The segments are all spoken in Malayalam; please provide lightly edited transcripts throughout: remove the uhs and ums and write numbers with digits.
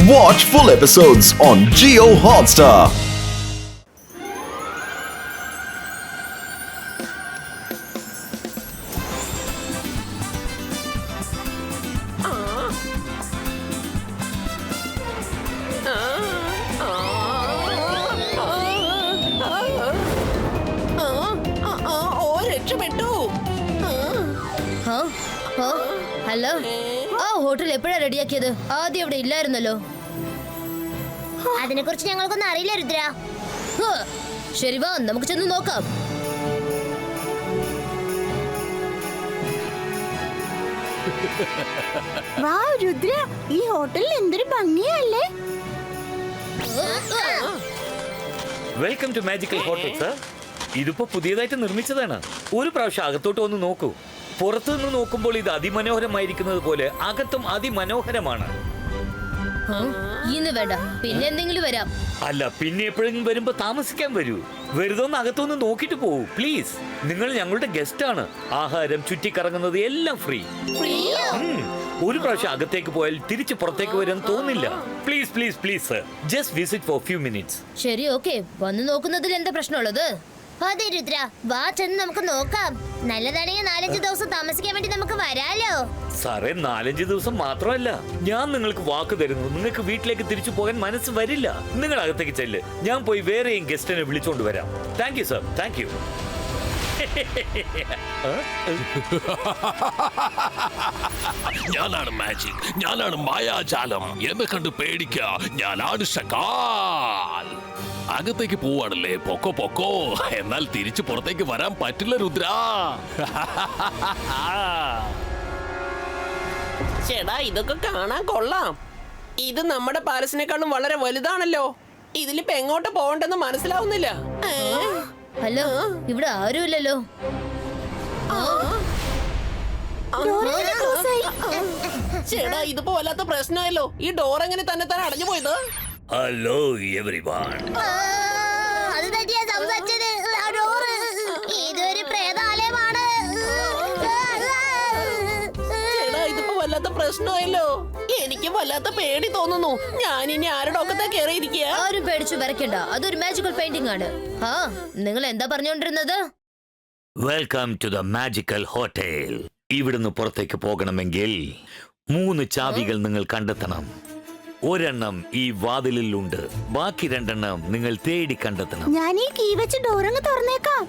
Watch full episodes on Jio Hotstar. Hello, ആ ഹോട്ടൽ എപ്പോഴാ റെഡിയാക്കിയത്? ആദ്യം ഇവിടെ ഇല്ലായിരുന്നല്ലോ. അതിനെ കുറിച്ച് ഞങ്ങൾക്കൊന്നും അറിയില്ല രുദ്ര. ശരി, വാ നമുക്ക് ചെന്ന് നോക്കാം. വാ രുദ്ര, ഈ ഹോട്ടലിൽ എന്തൊരു ഭംഗിയല്ലേ. Welcome to magical hotel sir. ഇതിപ്പോ പുതിയതായിട്ട് നിർമ്മിച്ചതാണ്. ഒരു പ്രാവശ്യം അകത്തോട്ട് വന്ന് നോക്കൂ. പുറത്തു നിന്ന് നോക്കുമ്പോൾ ഇത് അതിമനോഹരമായിരിക്കുന്നത് പോലെ അകത്തും അതിമനോഹരമാണ്. ഇന്ന് വേണ്ട, പിന്നെ എന്തെങ്കിലും വരാം. അല്ല, പിന്നെ എപ്പോഴെങ്കിലും വരുമ്പോ താമസിക്കാൻ വരൂ. വെറുതെ ഒന്ന് അകത്തൊന്ന് നോക്കിട്ട് പോകൂ പ്ലീസ്. നിങ്ങൾ ഞങ്ങളുടെ ഗസ്റ്റ് ആണ്. ആഹാരം, ചുറ്റിക്കറങ്ങുന്നത് എല്ലാം ഫ്രീ. ഒരു പ്രാവശ്യം അകത്തേക്ക് പോയാൽ തിരിച്ച് പുറത്തേക്ക് വരാൻ തോന്നില്ല. Please please please sir, just visit for few minutes. ശരി, ഓക്കെ. വന്ന് നോക്കുന്നതിൽ എന്താ പ്രശ്നമുള്ളത്? അതെ രുദ്ര, വാ ചെന്ന് നമുക്ക് നോക്കാം. നല്ലതാണെങ്കിൽ 4-5 ദിവസം താമസിക്കാൻ വേണ്ടി നമുക്ക് വരാലോ. സാറേ, 4-5 ദിവസം മാത്രമല്ല, ഞാൻ നിങ്ങൾക്ക് വാക്ക് തരുന്നു, നിങ്ങൾക്ക് വീട്ടിലേക്ക് തിരിച്ചു പോകാൻ മനസ്സ് വരില്ല. നിങ്ങൾ അകത്തേക്ക് ചെല്ല്, ഞാൻ പോയി വേറെയും ഗസ്റ്റിനെ വിളിച്ചോണ്ട് വരാം. Thank you sir, thank you. ഞാനാണ് മാജിക്, ഞാനാണ് മായാജാലം. എന്നെ കണ്ട് പേടിക്ക, ഞാനാണ് ഷകാൽ. അകത്തേക്ക് പോവാണല്ലേ? പൊക്കോ പൊക്കോ. എന്നാൽ തിരിച്ചു പുറത്തേക്ക് വരാൻ പറ്റില്ല രുദ്ര. ചേടാ, ഇതൊക്കെ കാണാൻ കൊള്ളാം. ഇത് നമ്മുടെ പാലസിനേക്കാളും വളരെ വലുതാണല്ലോ. ഇതിലിപ്പോ എങ്ങോട്ട് പോകണ്ടെന്ന് മനസ്സിലാവുന്നില്ല. ഹലോ, ഇവിടെ ആരുമില്ലല്ലോ. ചേടാ, ഇതിപ്പോ വല്ലാത്ത പ്രശ്നമല്ലോ. ഈ ഡോർ എങ്ങനെ തന്നെ അടഞ്ഞു പോയത്? Hello everyone. അത് തന്നെയാ സംസാരിച്ചത്. ഇതൊരു പ്രേതാലയമാണ്. ചേടാ, ഇതിപ്പോ വല്ലാത്ത പ്രശ്നമായല്ലോ. എനിക്ക് വല്ലാത്ത പേടി തോന്നുന്നു. ഞാൻ ഇനി ആരുടെ ഒക്കെ കയറിയിരിക്കുക. ആരും പേടിച്ചു വരയ്ക്കണ്ട, അതൊരു മാജിക്കൽ പെയിന്റിംഗ് ആണ്. ആ, നിങ്ങൾ എന്താ പറഞ്ഞോണ്ടിരുന്നത്? Welcome to the magical hotel. ഇവിടുന്ന് പുറത്തേക്ക് പോകണമെങ്കിൽ 3 ചാവികൾ നിങ്ങൾ കണ്ടെത്തണം. ഒരെണ്ണം ഈ വാതിലിലുണ്ട്, ബാക്കി 2 നിങ്ങൾ തേടി കണ്ടെത്തണം. ഞാൻ ഈ കീ വെച്ച് ഡോറങ്ങ് തുറന്നേക്കാം.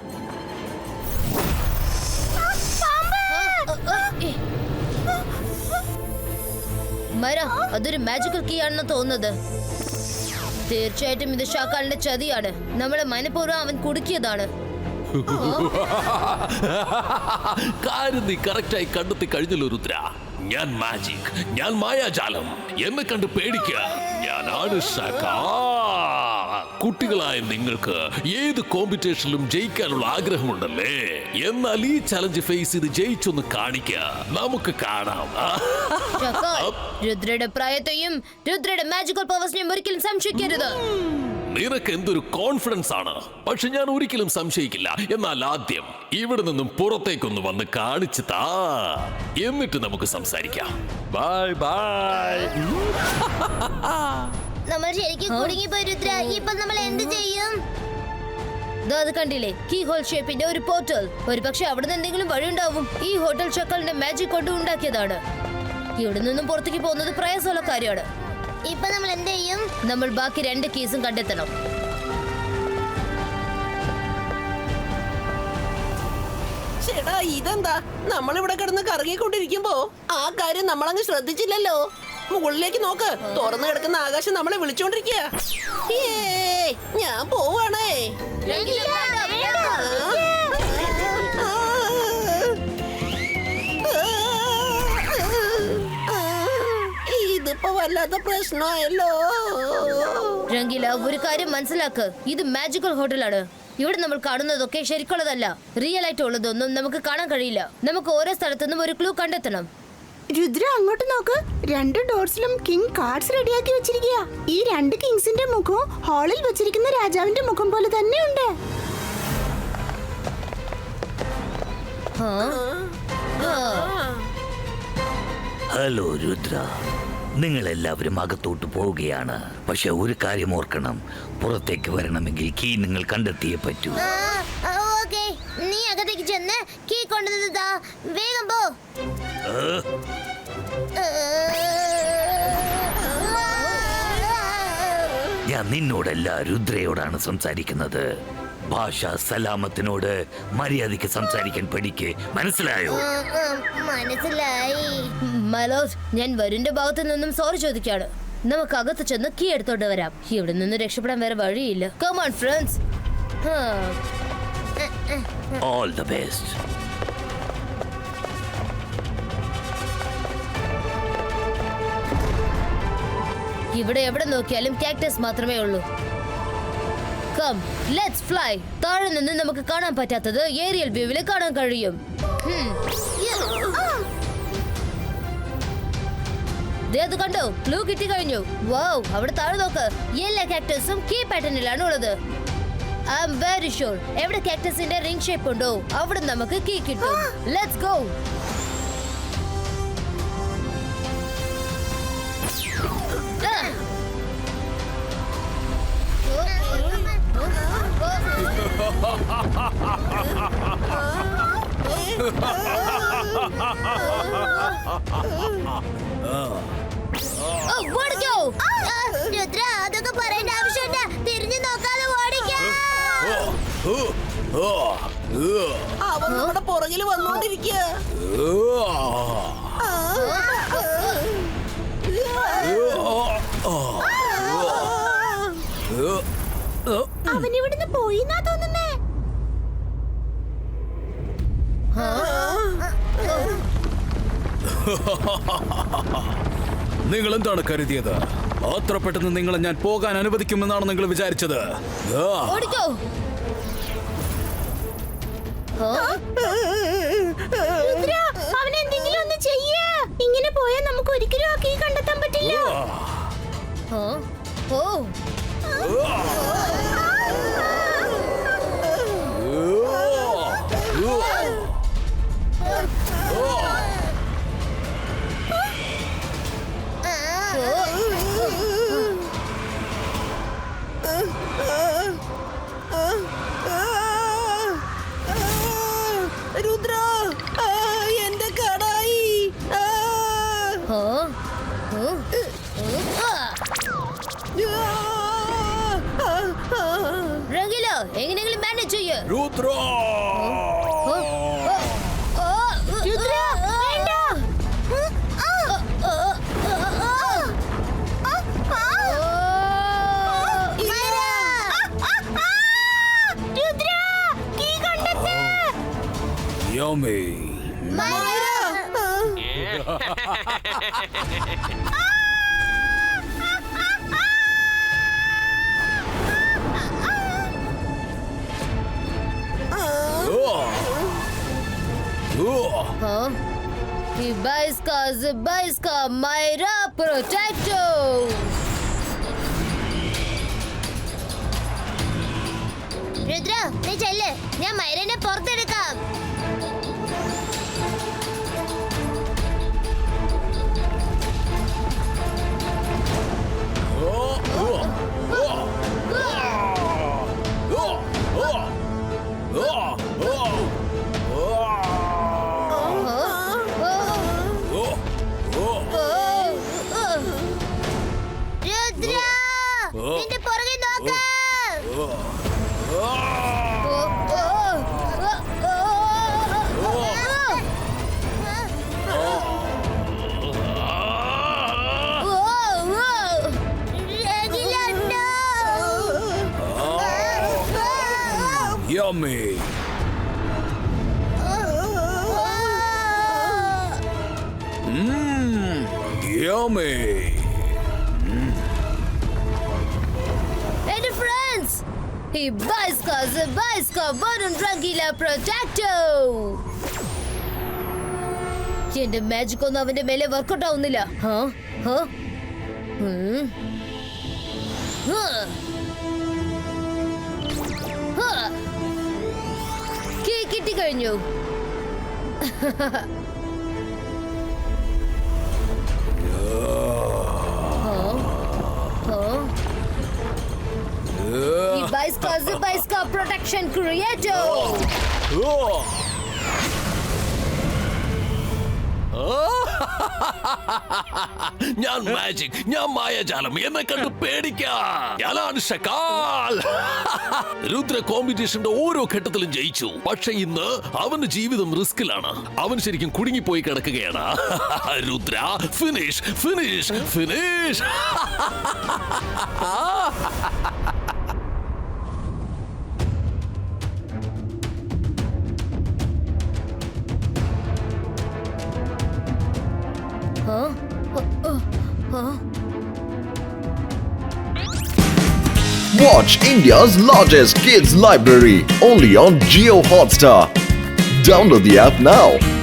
മര, അതൊരു മാജിക്കൽ കീ ആണെന്ന് തോന്നുന്നത്. തീർച്ചയായിട്ടും ഇത് ഷാക്കാലിന്റെ ചതിയാണ്. നമ്മളെ മനഃപൂർവ്വം അവൻ കുടുക്കിയതാണ്. കാര്യം നീ കറക്റ്റായി കണ്ടെത്തി കഴിഞ്ഞല്ലോ രുദ്ര. ഞാൻ മാജിക്, ഞാൻ മായാജാലം. എന്നെ കണ്ട് പേടിക്ക, ഞാനാണ് ഷകാൽ. കുട്ടികളായ നിങ്ങൾക്ക് ഏത് കോമ്പറ്റീഷനിലും ജയിക്കാനുള്ള ആഗ്രഹമുണ്ടല്ലേ? എന്നാൽ ഈ ചലഞ്ച് ഫേസ് ചെയ്ത് ജയിച്ചൊന്ന് കാണിക്ക, നമുക്ക് കാണാം. ഷാക്കാൽ, രുദ്രയുടെ പ്രായത്തെയും രുദ്രയുടെ മാജിക്കൽ പവേഴ്സിനെയും ഒരിക്കലും സംശയിക്കരുത്. നിനക്ക് എന്തൊരു കോൺഫിഡൻസ് ആണ്. പക്ഷെ ഞാൻ ഒരിക്കലും സംശയിക്കില്ല. എന്നാൽ ആദ്യം ഇവിടെ നിന്നും പുറത്തേക്കൊന്ന് വന്ന് കാണിച്ചു താ, എന്നിട്ട് നമുക്ക് സംസാരിക്കാം. Bye bye. നമ്മൾ ശരിക്കും കുടുങ്ങിപ്പോയി രുദ്ര. ഇപ്പൊ നമ്മൾ എന്ത് ചെയ്യും? അത് കണ്ടില്ലേ, കീ ഹോൾ ഷേപ്പിന്റെ ഒരു പോർട്ടൽ. ഒരു പക്ഷെ അവിടെ നിന്ന് എന്തെങ്കിലും വഴി ഉണ്ടാവും. ഈ ഹോട്ടൽ ഷക്കാലിന്റെ മാജിക് കൊണ്ട് ഉണ്ടാക്കിയതാണ്. ഇവിടെ നിന്നും പുറത്തേക്ക് പോകുന്നത് പ്രയാസമുള്ള കാര്യമാണ്. ഇപ്പൊ നമ്മൾ എന്ത് ചെയ്യും? നമ്മൾ ബാക്കി 2 കീസും കണ്ടെത്തണം. ചേടാ, ഇതെന്താ? നമ്മളിവിടെ കിടന്ന് കറങ്ങിക്കൊണ്ടിരിക്കുമ്പോ ആ കാര്യം നമ്മളങ്ങ് ശ്രദ്ധിച്ചില്ലല്ലോ. മുകളിലേക്ക് നോക്ക്, തുറന്നു കിടക്കുന്ന ആകാശം നമ്മളെ വിളിച്ചോണ്ടിരിക്കുക. ഞാൻ പോവാണേ. ഇതിപ്പോ വല്ലാത്ത പ്രശ്നമായല്ലോ. രംഗീല, ഒരു കാര്യം മനസ്സിലാക്ക്, ഇത് മാജിക്കൽ ഹോട്ടലാണ്. ഇവിടെ നമ്മൾ കാണുന്നതൊക്കെ ശരിക്കുള്ളതല്ല. റിയൽ ആയിട്ടുള്ളതൊന്നും നമുക്ക് കാണാൻ കഴിയില്ല. നമുക്ക് ഓരോ സ്ഥലത്തുനിന്നും ഒരു ക്ലൂ കണ്ടെത്തണം. രുദ്ര, അങ്ങോട്ട് നോക്ക്. 2 ഡോർസിലും കിങ് കാർഡ്സ് റെഡിയാക്കി വെച്ചിരിക്കുക. ഈ 2 കിങ്സിന്റെ മുഖവും ഹാളിൽ വെച്ചിരിക്കുന്ന രാജാവിന്റെ മുഖം പോലെ തന്നെയുണ്ട്. ഹലോ രുദ്ര, നിങ്ങൾ എല്ലാവരും അകത്തോട്ട് പോവുകയാണ്. പക്ഷെ ഒരു കാര്യം ഓർക്കണം, പുറത്തേക്ക് വരണമെങ്കിൽ കീ നിങ്ങൾ കണ്ടെത്തിയേ പറ്റൂ. ഓക്കേ, നീ അകത്തേക്ക് ചെന്ന് കീ കൊണ്ടുവന്നതാ. വേഗം പോ. ഞാൻ നിന്നോടല്ല, രുദ്രയോടാണ് സംസാരിക്കുന്നത്. ഭാഷ സലാമത്തിനോട് മര്യാദയ്ക്ക് സംസാരിക്കാൻ പഠിക്ക്, മനസ്സിലായോ? മനസ്സിലായി. മലോസ്, ഞാൻ വരുണിന്റെ ഭാഗത്തു നിന്നും സോറി ചോദിക്കാണ്. നമുക്ക് അകത്ത് ചെന്ന് കീ എടുത്തോണ്ട് വരാം. ഇവിടെ നിന്ന് രക്ഷപ്പെടാൻ വേറെ വഴിയില്ല. Come on friends. All the best. ഇവിടെ എവിടെ നോക്കിയാലും കാക്ടസ് മാത്രമേ ഉള്ളൂ. Come, let's fly. താഴെ നിന്ന് നമുക്ക് കാണാൻ പറ്റാത്തത് ഏരിയൽ വ്യൂവിൽ കാണാൻ കഴിയും. ദേ അത് കണ്ടോ, ക്ലൂ കിട്ടി കഴിഞ്ഞു. വൗ, അവിടെ താഴെ നോക്ക്. എല്ലാ കാക്ടസും കീ പാറ്റേണിലാണ് ഉള്ളത്. ഐ ആം വെരി ഷുവർ എവിടെ കാക്ടസിന്റെ റിംഗ് ഷേപ്പ് ഉണ്ടോ അവിടെ നമുക്ക് കീ കിട്ടും. Let's go. രുദ്ര, അതൊക്കെ പറയേണ്ട ആവശ്യമില്ല. തിരിഞ്ഞു നോക്കാതെ ഓടിക്കാം. അവൻ നമ്മുടെ പുറകിൽ വന്നോണ്ടിരിക്കുക. അവൻ ഇവിടുന്ന് പോയിന്നാ തോന്നുന്നേ. നിങ്ങൾ എന്താണ് കരുതിയത്? അത്ര പെട്ടെന്ന് നിങ്ങളെ ഞാൻ പോകാൻ അനുവദിക്കുമെന്നാണ് നിങ്ങൾ വിചാരിച്ചത്? ഓടിക്കോ. രുദ്ര, അവനെന്തെങ്കിലും ഒന്ന് ചെയ്യ്. ഇങ്ങനെ പോയാൽ നമുക്ക് ഒരിക്കലും ആ കീ കണ്ടെത്താൻ പറ്റില്ല. ഓ, രുദ്ര, എന്റെ കടായി. രംഗില, എങ്ങനെയെങ്കിലും മാനേജ് ചെയ്യ്. രുദ്ര, രുദ്ര, വേണ്ട. രുദ്ര, കീ കണ്ടെത്ത്. Yummy. Zibaiska, Myra Protecto. Rudra, നീ ചെല്ല്. ഞാൻ മൈരനെ പുറത്തെടുക്കാം. രുദ്ര, നിന്റെ പുറകെ നോക്കാം. Yummy. Yummy. And friends, Zibaiska, Varun Rangila Protecto. എന്റെ മാജിക് ഒന്നും അവന്റെ മേലെ വർക്കൗട്ട് ആവുന്നില്ല. കിട്ടി കഴിഞ്ഞു. Kazuba protection creator. ഞാൻ മാജിക്, ഞാൻ മായാജാലം, എന്നെ കണ്ട് പേടിക്കാം. ഞാനാണ് ഷക്കാൽ. രുദ്ര കോമ്പറ്റീഷന്റെ ഓരോ ഘട്ടത്തിലും ജയിച്ചു. പക്ഷെ ഇന്ന് അവന്റെ ജീവിതം റിസ്കിലാണ്. അവൻ ശരിക്കും കുടുങ്ങിപ്പോയി കിടക്കുകയാണ്. Rudra, finish finish finish. Watch India's largest kids library only on Jio Hotstar. Download the app now.